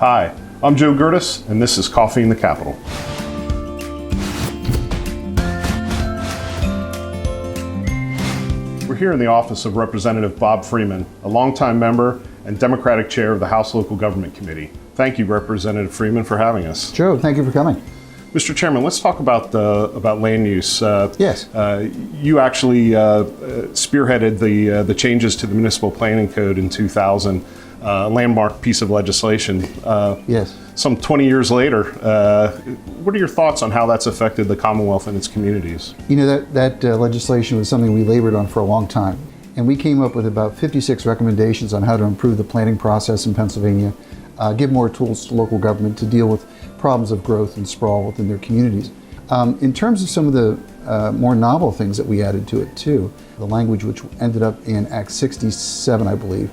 Hi, I'm Joe Gertis, and this is Coffee in the Capitol. We're here in the office of Representative Bob Freeman, a longtime member and Democratic chair of the House Local Government Committee. Thank you, Representative Freeman, for having us. Joe, thank you for coming. Mr. Chairman, let's talk about land use. Yes. You actually spearheaded the changes to the Municipal Planning Code in 2000, a landmark piece of legislation. Yes. Some 20 years later, what are your thoughts on how that's affected the Commonwealth and its communities? You know, that legislation was something we labored on for a long time. And we came up with about 56 recommendations on how to improve the planning process in Pennsylvania, give more tools to local government to deal with problems of growth and sprawl within their communities. In terms of some of the more novel things that we added to it too, the language which ended up in Act 67, I believe,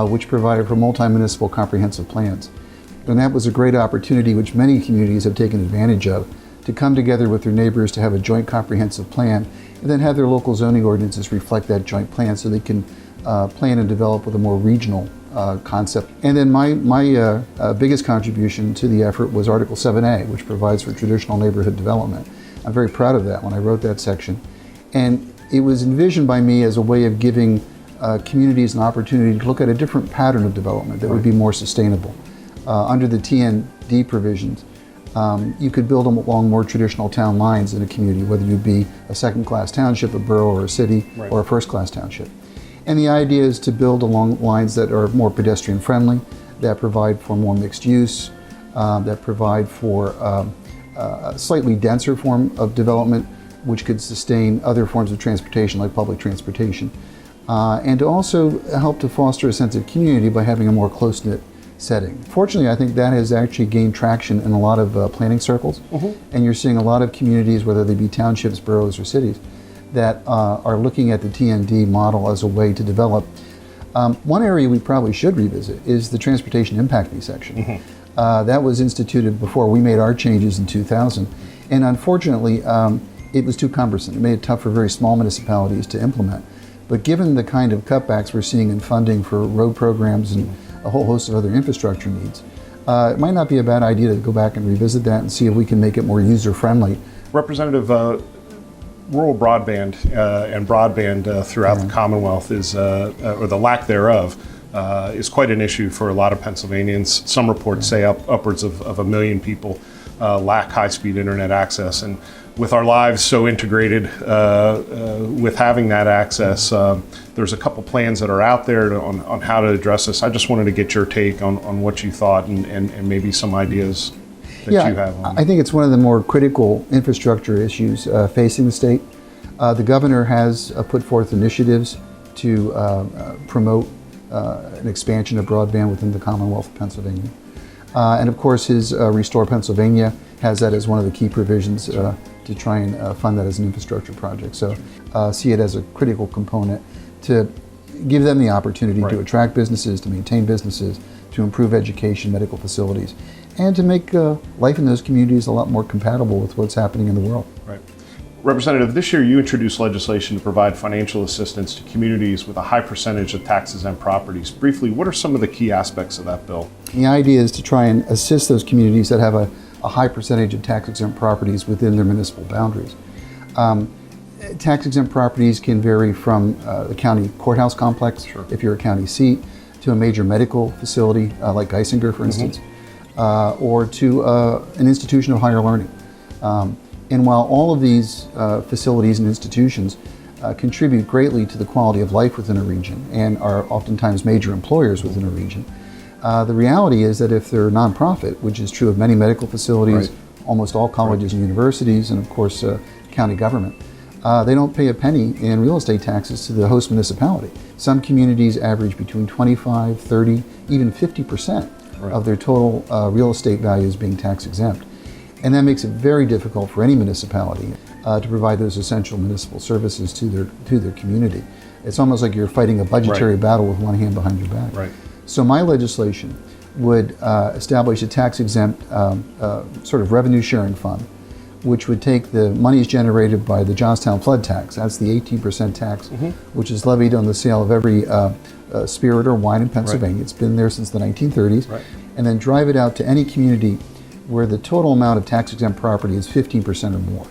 which provided for multi-municipal comprehensive plans. And that was a great opportunity which many communities have taken advantage of, to come together with their neighbors to have a joint comprehensive plan and then have their local zoning ordinances reflect that joint plan so they can plan and develop with a more regional concept. And then my biggest contribution to the effort was Article 7A, which provides for traditional neighborhood development. I'm very proud of that when I wrote that section. And it was envisioned by me as a way of giving communities an opportunity to look at a different pattern of development that would be more sustainable. Under the TND provisions, you could build them along more traditional town lines in a community, whether you be a second-class township, a borough, or a city, or a first-class township. And the idea is to build along lines that are more pedestrian-friendly, that provide for more mixed use, that provide for a slightly denser form of development, which could sustain other forms of transportation, like public transportation, and to also help to foster a sense of community by having a more close-knit setting. Fortunately, I think that has actually gained traction in a lot of planning circles, and you're seeing a lot of communities, whether they be townships, boroughs, or cities, that are looking at the TND model as a way to develop. One area we probably should revisit is the transportation impact fee section. That was instituted before we made our changes in 2000, and unfortunately, it was too cumbersome. It made it tough for very small municipalities to implement. But given the kind of cutbacks we're seeing in funding for road programs and a whole host of other infrastructure needs, it might not be a bad idea to go back and revisit that and see if we can make it more user-friendly. Representative, rural broadband and broadband throughout the Commonwealth is, or the lack thereof, is quite an issue for a lot of Pennsylvanians. Some reports say upwards of 1 million people lack high-speed internet access. And with our lives so integrated with having that access, there's a couple plans that are out there on how to address this. I just wanted to get your take on what you thought and maybe some ideas that you have on. I think it's one of the more critical infrastructure issues facing the state. The governor has put forth initiatives to promote an expansion of broadband within the Commonwealth of Pennsylvania. And of course, his Restore Pennsylvania has that as one of the key provisions to try and fund that as an infrastructure project. So see it as a critical component to give them the opportunity to attract businesses, to maintain businesses, to improve education, medical facilities, and to make life in those communities a lot more compatible with what's happening in the world. Right. Representative, this year you introduced legislation to provide financial assistance to communities with a high percentage of tax-exempt properties. Briefly, what are some of the key aspects of that bill? The idea is to try and assist those communities that have a high percentage of tax-exempt properties within their municipal boundaries. Tax-exempt properties can vary from the county courthouse complex, if you're a county seat, to a major medical facility like Geisinger, for instance, or to an institution of higher learning. And while all of these facilities and institutions contribute greatly to the quality of life within a region and are oftentimes major employers within a region, the reality is that if they're nonprofit, which is true of many medical facilities, almost all colleges and universities, and of course county government, they don't pay a penny in real estate taxes to the host municipality. Some communities average between 25, 30, even 50% of their total real estate values being tax exempt. And that makes it very difficult for any municipality to provide those essential municipal services to their community. It's almost like you're fighting a budgetary battle with one hand behind your back. So my legislation would establish a tax-exempt sort of revenue sharing fund, which would take the monies generated by the Johnstown flood tax, that's the 18% tax, which is levied on the sale of every spirit or wine in Pennsylvania. It's been there since the 1930s. and then drive it out to any community where the total amount of tax-exempt property is 15% or more.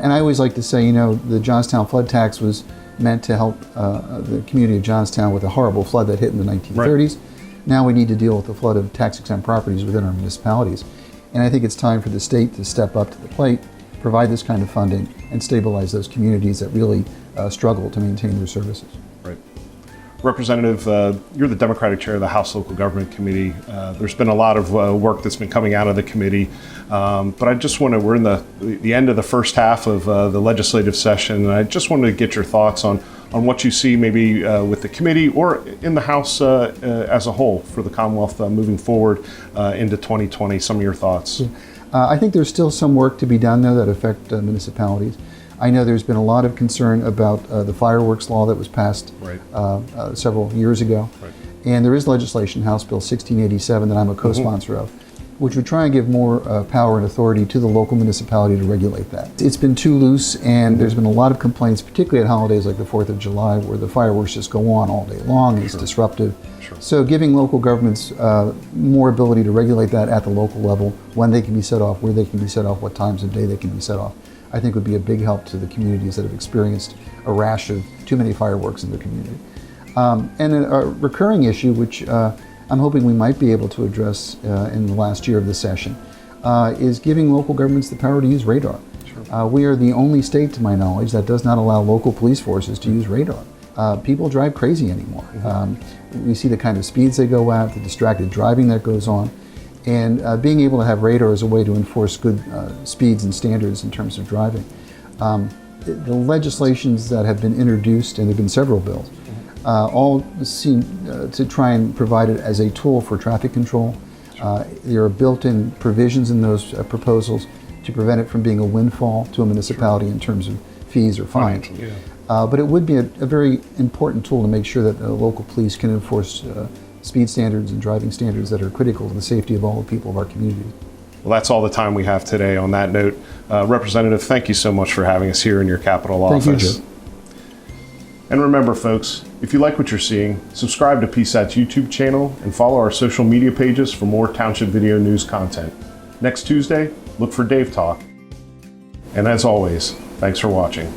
And I always like to say, the Johnstown flood tax was meant to help the community of Johnstown with a horrible flood that hit in the 1930s. Right. Now we need to deal with the flood of tax-exempt properties within our municipalities. And I think it's time for the state to step up to the plate, provide this kind of funding, and stabilize those communities that really struggle to maintain their services. Right. Representative, you're the Democratic chair of the House Local Government Committee. There's been a lot of work that's been coming out of the committee, but I just want to, we're in the end of the first half of the legislative session, and I just wanted to get your thoughts on what you see maybe with the committee or in the House as a whole for the Commonwealth moving forward into 2020, some of your thoughts. I think there's still some work to be done, though, that affect municipalities. I know there's been a lot of concern about the fireworks law that was passed right. Several years ago. Right. And there is legislation, House Bill 1687, that I'm a co-sponsor of, which would try and give more power and authority to the local municipality to regulate that. It's been too loose, and there's been a lot of complaints, particularly at holidays like the 4th of July, where the fireworks just go on all day long. It's disruptive. Sure. So giving local governments more ability to regulate that at the local level, when they can be set off, where they can be set off, what times of day they can be set off, I think would be a big help to the communities that have experienced a rash of too many fireworks in their community. And a recurring issue, which I'm hoping we might be able to address in the last year of the session, is giving local governments the power to use radar. Sure. We are the only state, to my knowledge, that does not allow local police forces to use radar. People drive crazy anymore. We see the kind of speeds they go at, the distracted driving that goes on. And being able to have radar is a way to enforce good speeds and standards in terms of driving. The legislations that have been introduced, and there have been several bills, all seem to try and provide it as a tool for traffic control. There are built-in provisions in those proposals to prevent it from being a windfall to a municipality in terms of fees or fines. Yeah. But it would be a very important tool to make sure that local police can enforce speed standards and driving standards that are critical to the safety of all the people of our community. Well, that's all the time we have today. On that note, Representative, thank you so much for having us here in your Capitol office. Thank you, Joe. And remember, folks, if you like what you're seeing, subscribe to PSATS YouTube channel and follow our social media pages for more Township Video News content. Next Tuesday, look for Dave Talk. And as always, thanks for watching.